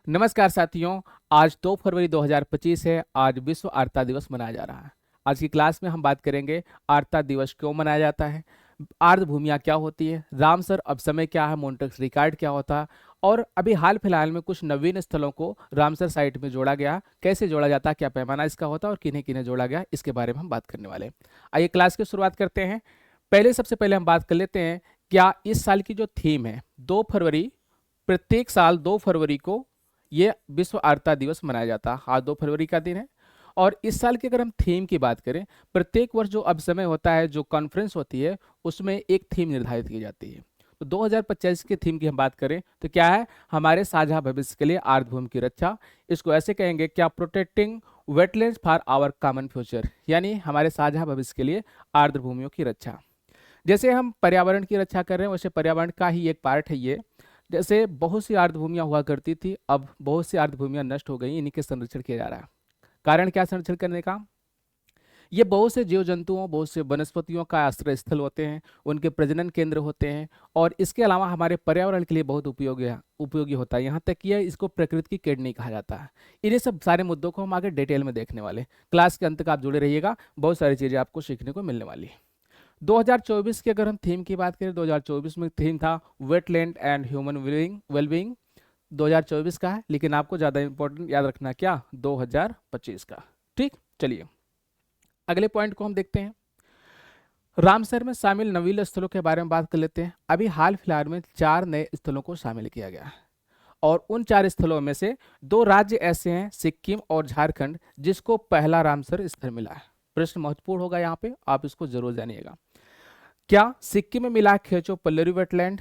नमस्कार साथियों। आज 2 फरवरी 2025 है। आज विश्व आर्द्रता दिवस मनाया जा रहा है। आज की क्लास में हम बात करेंगे आर्द्रता दिवस क्यों मनाया जाता है, आर्द्र भूमियाँ क्या होती है, रामसर अब समय क्या है, मोंटेक्स रिकार्ड क्या होता है, और अभी हाल फिलहाल में कुछ नवीन स्थलों को रामसर साइट में जोड़ा गया, कैसे जोड़ा जाता है, क्या पैमाना इसका होता है और किन्हें किन्हें जोड़ा गया, इसके बारे में हम बात करने वाले हैं। आइए क्लास की शुरुआत करते हैं। सबसे पहले हम बात कर लेते हैं क्या इस साल की जो थीम है 2 फरवरी, प्रत्येक साल 2 फरवरी को ये विश्व आर्द्रता दिवस मनाया जाता है। आज 2 फरवरी का दिन है। और इस साल की अगर हम थीम की बात करें, प्रत्येक वर्ष जो अब समय होता है, जो कॉन्फ्रेंस होती है, उसमें एक थीम निर्धारित की जाती है। तो 2025 की थीम की हम बात करें तो क्या है, हमारे साझा भविष्य के लिए आर्द्र भूमि की रक्षा। इसको ऐसे कहेंगे क्या, protecting wetlands for our common future, यानी हमारे साझा भविष्य के लिए आर्द्र भूमियों की रक्षा। जैसे हम पर्यावरण की रक्षा कर रहे हैं, वैसे पर्यावरण का ही एक पार्ट है ये। जैसे बहुत सी आर्द्र भूमियां हुआ करती थी, अब बहुत सी आर्द्र भूमियां नष्ट हो गई, इन्हीं के संरक्षण किया जा रहा है। कारण क्या संरक्षण करने का, ये बहुत से जीव जंतुओं, बहुत से वनस्पतियों का आश्रय स्थल होते हैं, उनके प्रजनन केंद्र होते हैं, और इसके अलावा हमारे पर्यावरण के लिए बहुत उपयोगी होता है। यहाँ तक कि इसको प्रकृति की किडनी कहा जाता है। इन्हीं सब सारे मुद्दों को हम आगे डिटेल में देखने वाले हैं। क्लास के अंत तक आप जुड़े रहिएगा, बहुत सारी चीजें आपको सीखने को मिलने वाली है। 2024 की अगर हम थीम की बात करें, 2024 में थीम था वेटलैंड एंड ह्यूमन वेलबींग। 2024 का है, लेकिन आपको ज़्यादा इंपॉर्टेंट याद रखना क्या, 2025 का। ठीक, चलिए अगले पॉइंट को हम देखते हैं। रामसर में शामिल नवीन स्थलों के बारे में बात कर लेते हैं। अभी हाल फिलहाल में 4 नए स्थलों को शामिल किया गया है, और उन 4 स्थलों में से 2 राज्य ऐसे हैं, सिक्किम और झारखंड, जिसको पहला रामसर स्थल मिला है। प्रश्न महत्वपूर्ण होगा यहाँ पे, आप इसको जरूर जानिएगा। क्या सिक्किम में मिला है खेचो पल्लरी वेटलैंड,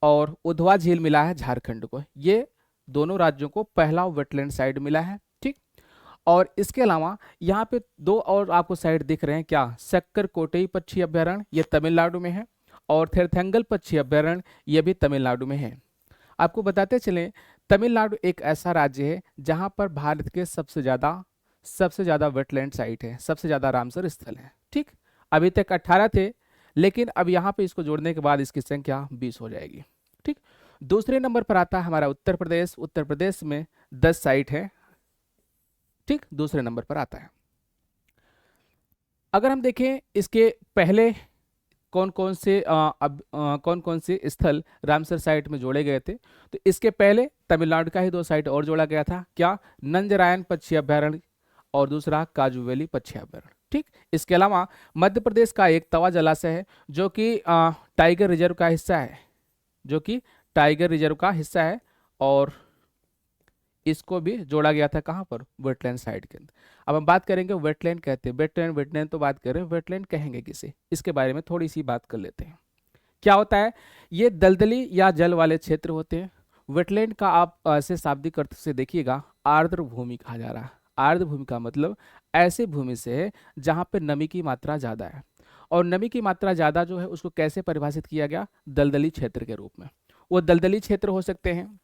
और उधवा झील मिला है झारखंड को। ये दोनों राज्यों को पहला वेटलैंड साइट मिला है। ठीक, और इसके अलावा यहाँ पे 2 और आपको साइट दिख रहे हैं क्या, सक्कर कोटई पक्षी अभ्यारण्य, ये तमिलनाडु में है, और थेरथंगल पक्षी अभ्यारण्य, ये भी तमिलनाडु में है। आपको बताते चलें, तमिलनाडु एक ऐसा राज्य है जहां पर भारत के सबसे ज्यादा वेटलैंड साइट है, सबसे ज्यादा रामसर स्थल है। ठीक, अभी तक 18 थे, लेकिन अब यहाँ पे इसको जोड़ने के बाद इसकी संख्या 20 हो जाएगी। ठीक, दूसरे नंबर पर आता है हमारा उत्तर प्रदेश। उत्तर प्रदेश में 10 साइट है। ठीक, दूसरे नंबर पर आता है। अगर हम देखें इसके पहले कौन कौन से स्थल रामसर साइट में जोड़े गए थे, तो इसके पहले तमिलनाडु का ही 2 साइट और जोड़ा गया था, क्या, नंजरायन पक्षी अभ्यारण्य और दूसरा काजू वैली पक्षी अभ्यारण्य। ठीक, इसके अलावा मध्य प्रदेश का एक तवा जलाशय है, जो कि टाइगर रिजर्व का हिस्सा है, जो कि टाइगर रिजर्व का हिस्सा है, और इसको भी जोड़ा गया था कहाँ पर, वेटलैंड साइड के अंदर। अब हम बात करेंगे वेटलैंड कहते हैं, वेटलैंड वेटलैंड तो बात करें, वेटलैंड कहेंगे किसे, इसके बारे में थोड़ी सी बात कर लेते हैं। क्या होता है, ये दलदली या जल वाले क्षेत्र होते हैं। वेटलैंड का आप ऐसे शाब्दिक अर्थ से देखिएगा, आर्द्र भूमि कहा जा रहा है। आर्द्र भूमि का मतलब ऐसी भूमि से है जहाँ पे नमी की मात्रा ज़्यादा है, और नमी की मात्रा ज़्यादा जो है उसको कैसे परिभाषित किया गया, दलदली क्षेत्र के रूप में। वो दलदली क्षेत्र हो सकते हैं,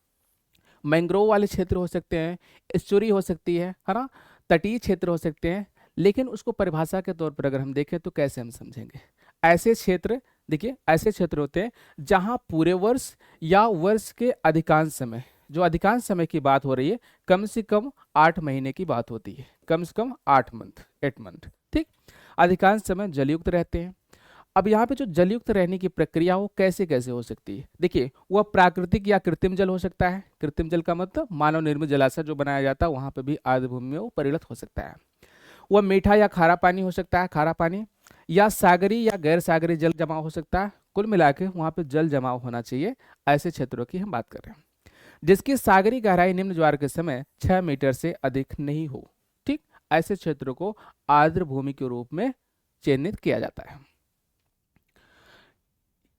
मैंग्रोव वाले क्षेत्र हो सकते हैं, एस्चुरी हो सकती है ना, तटीय क्षेत्र हो सकते हैं। लेकिन उसको परिभाषा के तौर पर अगर हम देखें तो कैसे हम समझेंगे, ऐसे क्षेत्र, देखिए ऐसे क्षेत्र होते हैं जहां पूरे वर्ष या वर्ष के अधिकांश समय, जो अधिकांश समय की बात हो रही है, कम से कम 8 महीने की बात होती है, कम से कम 8 मंथ। ठीक, अधिकांश समय जलयुक्त रहते हैं। अब यहाँ पे जो जलयुक्त रहने की प्रक्रिया वो कैसे कैसे हो सकती है, देखिए वह प्राकृतिक या कृत्रिम जल हो सकता है। कृत्रिम जल का मतलब मानव निर्मित जलाशय जो बनाया जाता है, वहां पे भी आर्द्र भूमि में वो परिणत हो सकता है। वह मीठा या खारा पानी हो सकता है, खारा पानी, या सागरी या गैर सागरी जल जमाव हो सकता है। कुल मिला के वहां पे जल जमाव होना चाहिए। ऐसे क्षेत्रों की हम बात कर रहे हैं जिसकी सागरी गहराई निम्न ज्वार के समय 6 मीटर से अधिक नहीं हो। ठीक, ऐसे क्षेत्रों को आर्द्र भूमि के रूप में चिन्हित किया जाता है।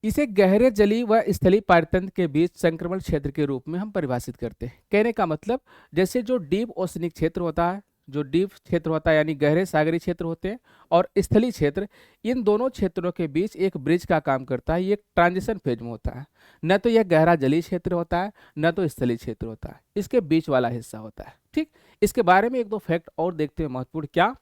इसे गहरे जलीय व स्थलीय पारतंत्र के बीच संक्रमण क्षेत्र के रूप में हम परिभाषित करते हैं। कहने का मतलब, जैसे जो डीप ओशनिक क्षेत्र होता है, जो डीप क्षेत्र होता है यानी गहरे सागरीय क्षेत्र होते हैं, और स्थलीय क्षेत्र, इन दोनों क्षेत्रों के बीच एक ब्रिज का काम करता है। ये एक ट्रांजिशन फेज में होता है, न तो यह गहरा जलीय क्षेत्र होता है, न तो स्थलीय क्षेत्र होता है, इसके बीच वाला हिस्सा होता है। ठीक, इसके बारे में 1-2 फैक्ट और देखते हैं महत्वपूर्ण। क्या,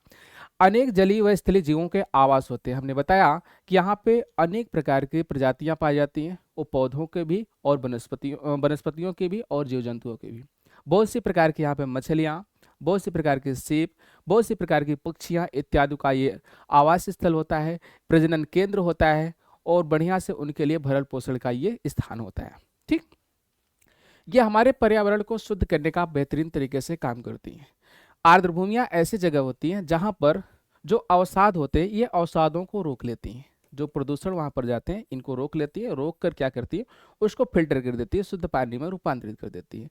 अनेक जलीय व स्थलीय जीवों के आवास होते हैं। हमने बताया कि यहाँ पे अनेक प्रकार की प्रजातियां पाई जाती हैं, वो पौधों के भी और वनस्पतियों के भी और जीव जंतुओं के भी। बहुत सी प्रकार की यहाँ पे मछलियाँ, बहुत सी प्रकार के सीप, बहुत सी प्रकार की पक्षियाँ इत्यादि का ये आवास स्थल होता है, प्रजनन केंद्र होता है और बढ़िया से उनके लिए भरण पोषण का ये स्थान होता है। ठीक, ये हमारे पर्यावरण को शुद्ध करने का बेहतरीन तरीके से काम करती हैं। आर्द्रभूमियां ऐसी जगह होती हैं जहां पर जो अवसाद होते हैं ये अवसादों को रोक लेती हैं, जो प्रदूषण वहां पर जाते हैं इनको रोक लेती है, रोक कर क्या करती है उसको फिल्टर कर देती है, शुद्ध पानी में रूपांतरित कर देती है।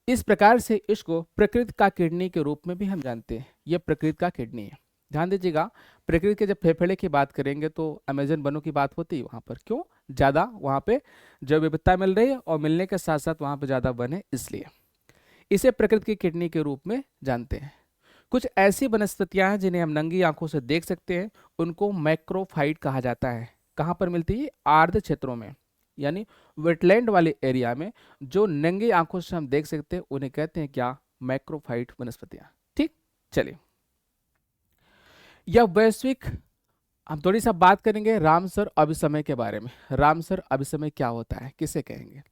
इस प्रकार से इसको प्रकृति का किडनी के रूप में भी हम जानते हैं, यह प्रकृति का किडनी है। ध्यान दीजिएगा, प्रकृति के जब फेफड़े की बात करेंगे तो अमेजन वनों की बात होती है वहां पर, क्यों, ज्यादा वहां पे जैव विविधता मिल रही है और मिलने के साथ साथ वहां पर ज्यादा वन है, इसलिए इसे प्रकृति की किडनी के रूप में जानते हैं। कुछ ऐसी वनस्पतियां हैं जिन्हें हम नंगी आंखों से देख सकते हैं, उनको मैक्रोफाइट कहा जाता है। कहाँ पर मिलती है? आर्द्र क्षेत्रों में, यानी वेटलैंड वाले एरिया में जो नंगी आंखों से हम देख सकते हैं उन्हें कहते हैं क्या? मैक्रोफाइट वनस्पतियां। ठीक, चलिए, यह वैश्विक, हम थोड़ी सा बात करेंगे रामसर अभिसमय के बारे में। रामसर अभिसमय क्या होता है, किसे कहेंगे?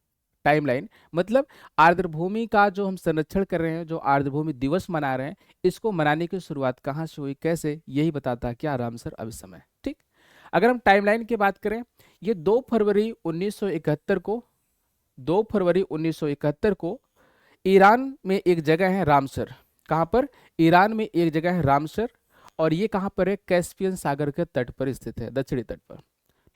टाइमलाइन, मतलब आर्द्रभूमि का जो हम संरक्षण कर रहे हैं, जो आर्द्रभूमि दिवस मना रहे हैं, इसको मनाने की शुरुआत कहाँ से हुई, कैसे, यही बताता है क्या? रामसर अभिसमय। ठीक, अगर हम टाइमलाइन की बात करें, ये 2 फरवरी 1971 को, 2 फरवरी 1971 को ईरान में एक जगह है रामसर। कहाँ पर? ईरान में एक जगह है रामसर, और ये कहाँ पर है? कैस्पियन सागर के तट पर स्थित है, दक्षिणी तट पर।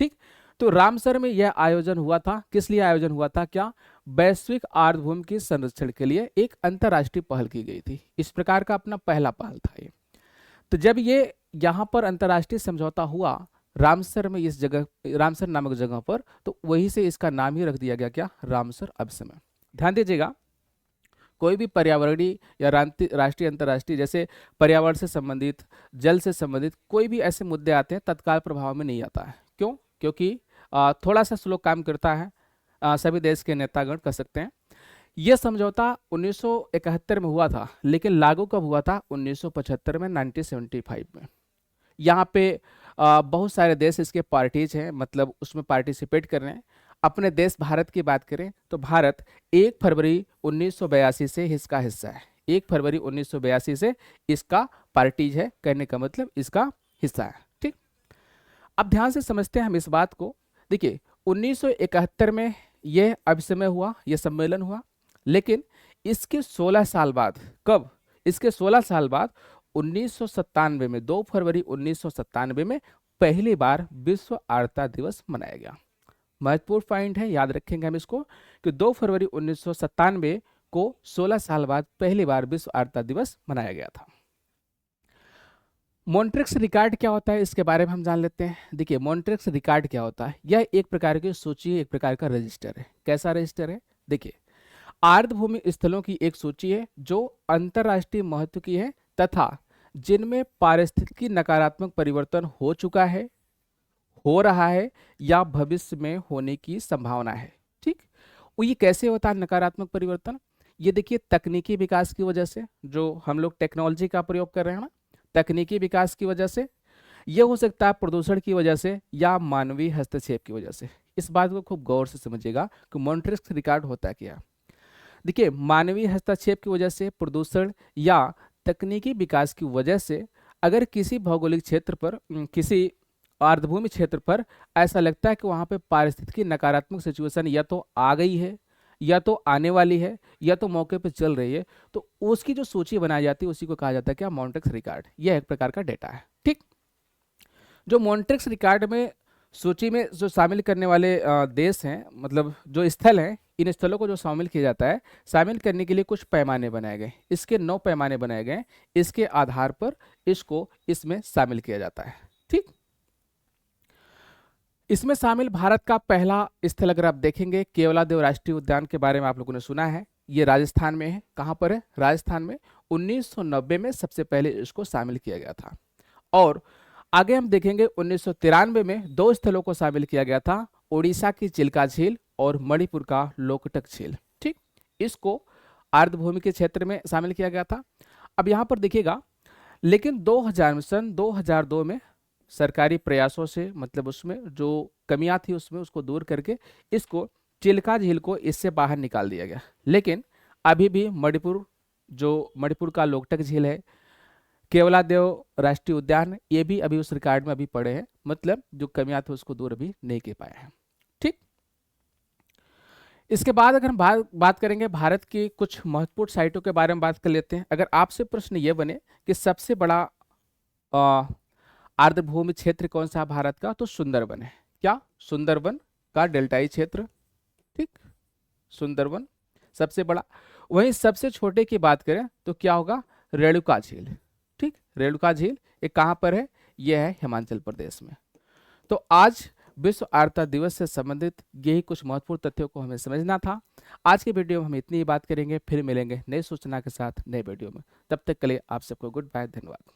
ठीक, तो रामसर में यह आयोजन हुआ था, किस लिए आयोजन हुआ था? क्या? वैश्विक आर्द्रभूमि के संरक्षण के लिए एक अंतर्राष्ट्रीय पहल की गई थी। इस प्रकार का अपना पहला पहल था ये। तो जब ये यहाँ पर अंतर्राष्ट्रीय समझौता हुआ रामसर में, इस जगह रामसर नामक जगह पर, तो वहीं से इसका नाम ही रख दिया गया क्या? रामसर अभिसमय। ध्यान दीजिएगा, कोई भी पर्यावरणीय या राष्ट्रीय अंतर्राष्ट्रीय, जैसे पर्यावरण से संबंधित, जल से संबंधित कोई भी ऐसे मुद्दे आते हैं तत्काल प्रभाव में नहीं आता है। क्यों? क्योंकि थोड़ा सा स्लो काम करता है, सभी देश के नेतागण कर सकते हैं। यह समझौता 1971 में हुआ था, लेकिन लागू कब हुआ था? 1975 में, 1975 में। यहाँ पे बहुत सारे देश इसके पार्टीज हैं, मतलब उसमें पार्टिसिपेट कर रहे हैं। अपने देश भारत की बात करें तो भारत 1 फरवरी 1982 से इसका हिस्सा है। 1 फरवरी 1982 से इसका पार्टीज है, कहने का मतलब इसका हिस्सा है। ठीक, अब ध्यान से समझते हैं हम इस बात को। देखिए, 1971 में यह अभिसमय हुआ, यह सम्मेलन हुआ, लेकिन इसके 16 साल बाद, कब? इसके 16 साल बाद 1997 में, 2 फरवरी 1997 में पहली बार विश्व आर्द्रता दिवस मनाया गया। महत्वपूर्ण पॉइंट है, याद रखेंगे हम इसको, कि 2 फरवरी 1997 को 16 साल बाद पहली बार विश्व आर्द्रता दिवस मनाया गया था। मॉन्ट्रिक्स रिकॉर्ड क्या होता है, इसके बारे में हम जान लेते हैं। देखिए, मॉन्ट्रिक्स रिकॉर्ड क्या होता है? यह एक प्रकार की सूची, एक प्रकार का रजिस्टर है। कैसा रजिस्टर है? देखिए, आर्द्रभूमि स्थलों की एक सूची है जो अंतर्राष्ट्रीय महत्व की है तथा जिनमें पारिस्थितिकी नकारात्मक परिवर्तन हो चुका है, हो रहा है या भविष्य में होने की संभावना है। ठीक, वो ये कैसे होता है नकारात्मक परिवर्तन? ये देखिए, तकनीकी विकास की वजह से, जो हम लोग टेक्नोलॉजी का प्रयोग कर रहे हैं ना, तकनीकी विकास की वजह से, यह हो सकता है प्रदूषण की वजह से या मानवीय हस्तक्षेप की वजह से। इस बात को खूब गौर से समझिएगा कि मॉन्ट्रिक्स रिकॉर्ड होता क्या। देखिए, मानवीय हस्तक्षेप की वजह से, प्रदूषण या तकनीकी विकास की वजह से अगर किसी भौगोलिक क्षेत्र पर, किसी आर्द्रभूमि क्षेत्र पर ऐसा लगता है कि वहां पे पारिस्थितिकी नकारात्मक सिचुएशन या तो आ गई है, या तो आने वाली है, या तो मौके पे चल रही है, तो उसकी जो सूची बनाई जाती है उसी को कहा जाता है क्या? Montreux record. यह एक प्रकार का डेटा है। ठीक, जो मॉन्ट्रिक्स रिकॉर्ड में सूची में जो शामिल करने वाले देश हैं, मतलब जो स्थल हैं, इन स्थलों को जो शामिल किया जाता है, शामिल करने के लिए कुछ पैमाने बनाए गए। इसके 9 पैमाने बनाए गए। इसके आधार पर इसको इसमें शामिल किया जाता है। ठीक, इसमें शामिल भारत का पहला स्थल अगर आप देखेंगे, केवलादेव राष्ट्रीय उद्यान के बारे में आप लोगों ने सुना है। ये राजस्थान में है। कहाँ पर है? राजस्थान में। 1990 में सबसे पहले इसको शामिल किया गया था। और आगे हम देखेंगे 1993 में 2 स्थलों को शामिल किया गया था, उड़ीसा की चिल्का झील और मणिपुर का लोकटक झील। ठीक, इसको आर्द्रभूमि के क्षेत्र में शामिल किया गया था। अब यहाँ पर देखिएगा, लेकिन 2002 में सरकारी प्रयासों से, मतलब उसमें जो कमियां थी उसमें उसको दूर करके इसको चिल्का झील को इससे बाहर निकाल दिया गया। लेकिन अभी भी मणिपुर, जो मणिपुर का लोकटक झील है, केवलादेव राष्ट्रीय उद्यान, ये भी अभी उस रिकॉर्ड में अभी पड़े हैं, मतलब जो कमियां थी उसको दूर अभी नहीं कर पाए हैं। ठीक। इसके बाद अगर हम बात करेंगे भारत की कुछ महत्वपूर्ण साइटों के बारे में बात कर लेते हैं। अगर आपसे प्रश्न ये बने कि सबसे बड़ा अ, आर्द्रभूमि क्षेत्र कौन सा है भारत का, तो सुंदरबन है। क्या? सुंदरबन का डेल्टाई क्षेत्र। ठीक, सुंदरबन सबसे बड़ा। वहीं सबसे छोटे की बात करें तो क्या होगा? रेणुका झील। ठीक, रेणुका झील ये कहाँ पर है? यह है हिमाचल प्रदेश में। तो आज विश्व आर्द्रता दिवस से संबंधित यही कुछ महत्वपूर्ण तथ्यों को हमें समझना था। आज की वीडियो में हम इतनी ही बात करेंगे, फिर मिलेंगे नई सूचना के साथ नए वीडियो में। तब तक के लिए आप सबको गुड बाय, धन्यवाद।